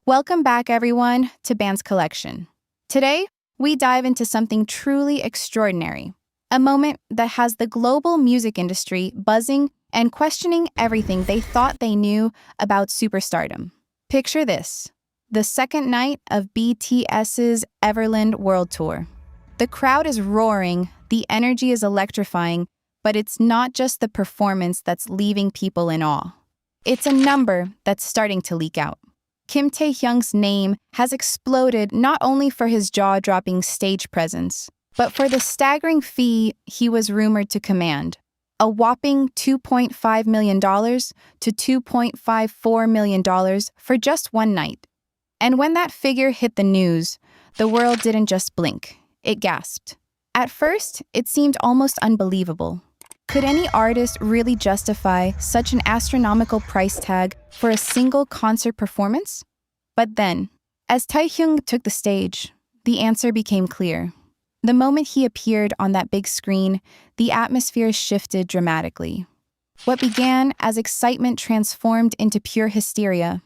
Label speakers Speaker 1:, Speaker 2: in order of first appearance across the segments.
Speaker 1: Welcome back, everyone, to Bandz Collection. Today, we dive into something truly extraordinary, a moment that has the global music industry buzzing and questioning everything they thought they knew about superstardom. Picture this: the second night of BTS's Everland World Tour. The crowd is roaring, the energy is electrifying, but it's not just the performance that's leaving people in awe. It's a number that's starting to leak out. Kim Taehyung's name has exploded not only for his jaw-dropping stage presence, but for the staggering fee he was rumored to command, a whopping $2.5 million to $2.54 million for just one night. And when that figure hit the news, the world didn't just blink, it gasped. At first, it seemed almost unbelievable. Could any artist really justify such an astronomical price tag for a single concert performance? But then, as Taehyung took the stage, the answer became clear. The moment he appeared on that big screen, the atmosphere shifted dramatically. What began as excitement transformed into pure hysteria.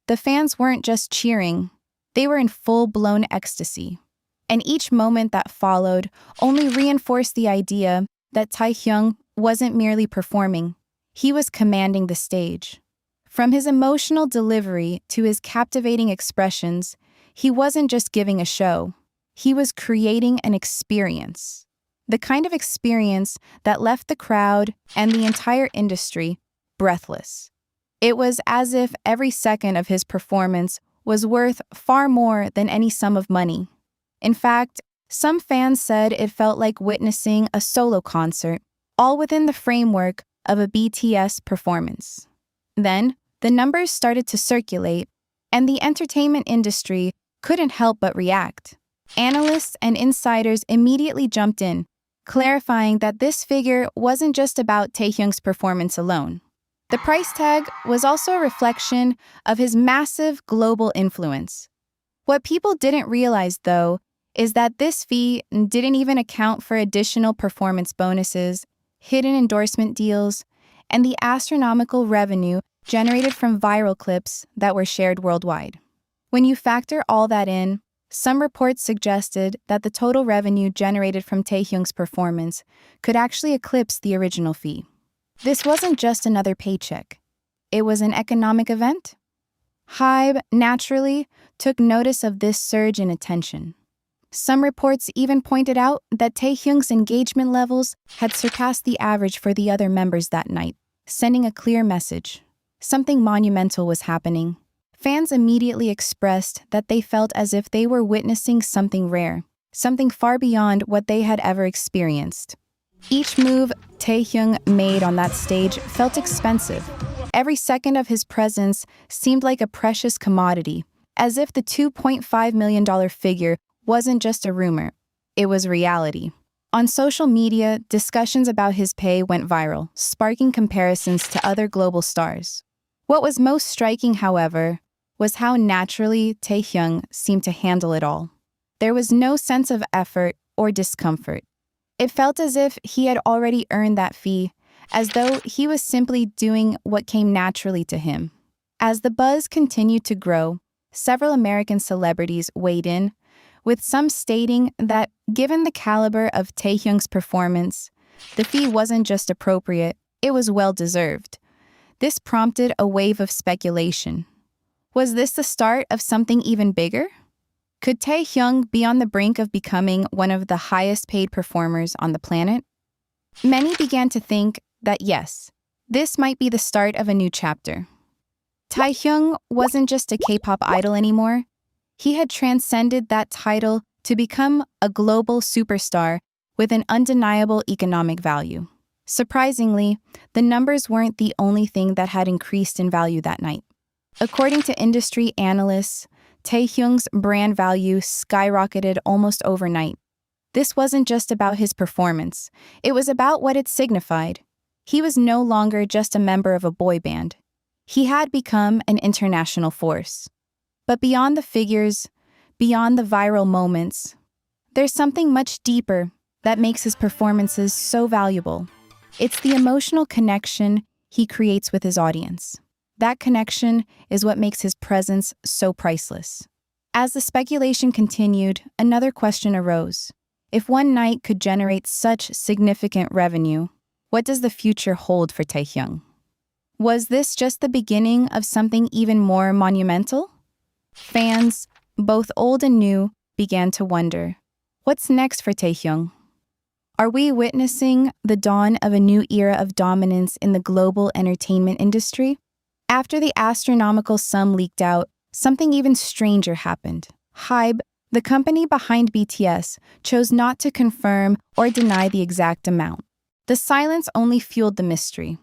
Speaker 1: The fans weren't just cheering, they were in full-blown ecstasy. And each moment that followed only reinforced the idea that Taehyung wasn't merely performing, he was commanding the stage. From his emotional delivery to his captivating expressions, he wasn't just giving a show, he was creating an experience. The kind of experience that left the crowd and the entire industry breathless. It was as if every second of his performance was worth far more than any sum of money. In fact, some fans said it felt like witnessing a solo concert, all within the framework of a BTS performance. Then, the numbers started to circulate, and the entertainment industry couldn't help but react. Analysts and insiders immediately jumped in, clarifying that this figure wasn't just about Taehyung's performance alone. The price tag was also a reflection of his massive global influence. What people didn't realize, though, is that this fee didn't even account for additional performance bonuses, hidden endorsement deals, and the astronomical revenue generated from viral clips that were shared worldwide. When you factor all that in, some reports suggested that the total revenue generated from Taehyung's performance could actually eclipse the original fee. This wasn't just another paycheck. It was an economic event. Hybe, naturally, took notice of this surge in attention. Some reports even pointed out that Taehyung's engagement levels had surpassed the average for the other members that night, sending a clear message. Something monumental was happening. Fans immediately expressed that they felt as if they were witnessing something rare, something far beyond what they had ever experienced. Each move Taehyung made on that stage felt expensive. Every second of his presence seemed like a precious commodity, as if the $2.5 million figure wasn't just a rumor, it was reality. On social media, discussions about his pay went viral, sparking comparisons to other global stars. What was most striking, however, was how naturally Taehyung seemed to handle it all. There was no sense of effort or discomfort. It felt as if he had already earned that fee, as though he was simply doing what came naturally to him. As the buzz continued to grow, several American celebrities weighed in, with some stating that, given the caliber of Taehyung's performance, the fee wasn't just appropriate, it was well-deserved. This prompted a wave of speculation. Was this the start of something even bigger? Could Taehyung be on the brink of becoming one of the highest-paid performers on the planet? Many began to think that yes, this might be the start of a new chapter. Taehyung wasn't just a K-pop idol anymore. He had transcended that title to become a global superstar with an undeniable economic value. Surprisingly, the numbers weren't the only thing that had increased in value that night. According to industry analysts, Taehyung's brand value skyrocketed almost overnight. This wasn't just about his performance, it was about what it signified. He was no longer just a member of a boy band. He had become an international force. But beyond the figures, beyond the viral moments, there's something much deeper that makes his performances so valuable. It's the emotional connection he creates with his audience. That connection is what makes his presence so priceless. As the speculation continued, another question arose. If one night could generate such significant revenue, what does the future hold for Taehyung? Was this just the beginning of something even more monumental? Fans, both old and new, began to wonder, what's next for Taehyung? Are we witnessing the dawn of a new era of dominance in the global entertainment industry? After the astronomical sum leaked out, something even stranger happened. Hybe, the company behind BTS, chose not to confirm or deny the exact amount. The silence only fueled the mystery.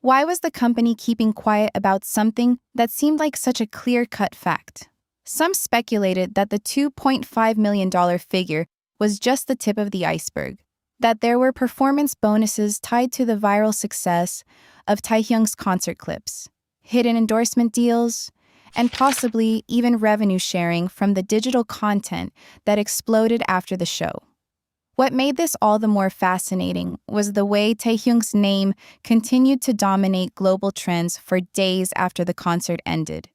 Speaker 1: Why was the company keeping quiet about something that seemed like such a clear-cut fact? Some speculated that the $2.5 million figure was just the tip of the iceberg, that there were performance bonuses tied to the viral success of Taehyung's concert clips, hidden endorsement deals, and possibly even revenue sharing from the digital content that exploded after the show. What made this all the more fascinating was the way Taehyung's name continued to dominate global trends for days after the concert ended.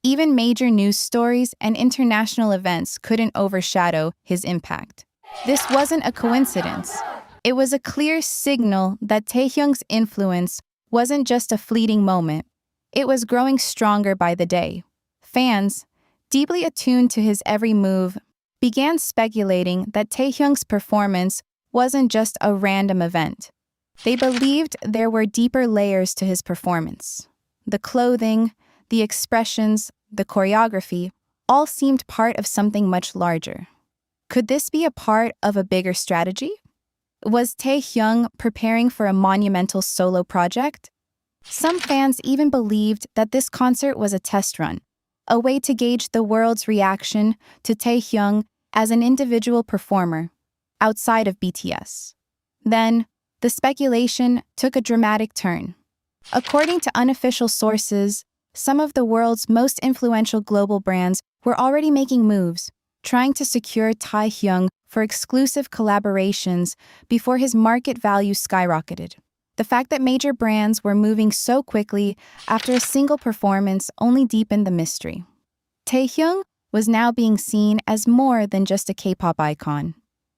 Speaker 1: Even major news stories and international events couldn't overshadow his impact. This wasn't a coincidence. It was a clear signal that Taehyung's influence wasn't just a fleeting moment. It was growing stronger by the day. Fans, deeply attuned to his every move, began speculating that Taehyung's performance wasn't just a random event. They believed there were deeper layers to his performance. The clothing, the expressions, the choreography, all seemed part of something much larger. Could this be a part of a bigger strategy? Was Taehyung preparing for a monumental solo project? Some fans even believed that this concert was a test run, a way to gauge the world's reaction to Taehyung as an individual performer outside of BTS. Then, the speculation took a dramatic turn. According to unofficial sources, some of the world's most influential global brands were already making moves, trying to secure Taehyung for exclusive collaborations before his market value skyrocketed. The fact that major brands were moving so quickly after a single performance only deepened the mystery. Taehyung was now being seen as more than just a K-pop icon.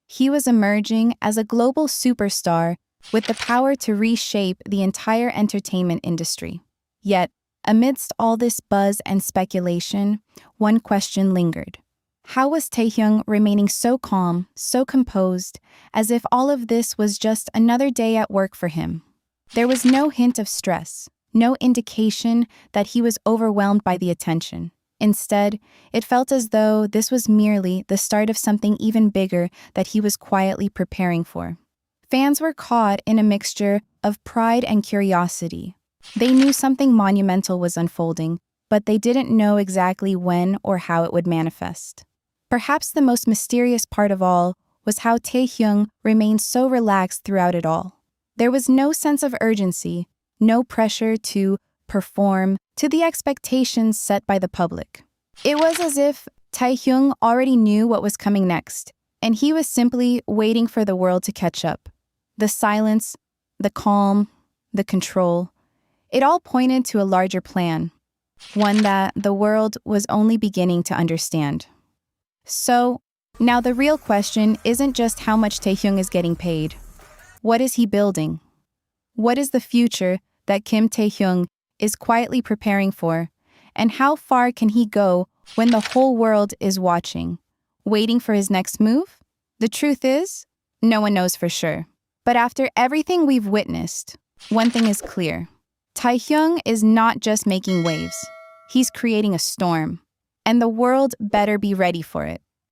Speaker 1: He was emerging as a global superstar with the power to reshape the entire entertainment industry. Yet, amidst all this buzz and speculation, one question lingered. How was Taehyung remaining so calm, so composed, as if all of this was just another day at work for him? There was no hint of stress, no indication that he was overwhelmed by the attention. Instead, it felt as though this was merely the start of something even bigger that he was quietly preparing for. Fans were caught in a mixture of pride and curiosity. They knew something monumental was unfolding, but they didn't know exactly when or how it would manifest. Perhaps the most mysterious part of all was how Taehyung remained so relaxed throughout it all. There was no sense of urgency, no pressure to perform to the expectations set by the public. It was as if Taehyung already knew what was coming next, and he was simply waiting for the world to catch up. The silence, the calm, the control, it all pointed to a larger plan, one that the world was only beginning to understand. So, now the real question isn't just how much Taehyung is getting paid. What is he building? What is the future that Kim Taehyung is quietly preparing for? And how far can he go when the whole world is watching, waiting for his next move? The truth is, no one knows for sure. But after everything we've witnessed, one thing is clear. Taehyung is not just making waves. He's creating a storm. And the world better be ready for it.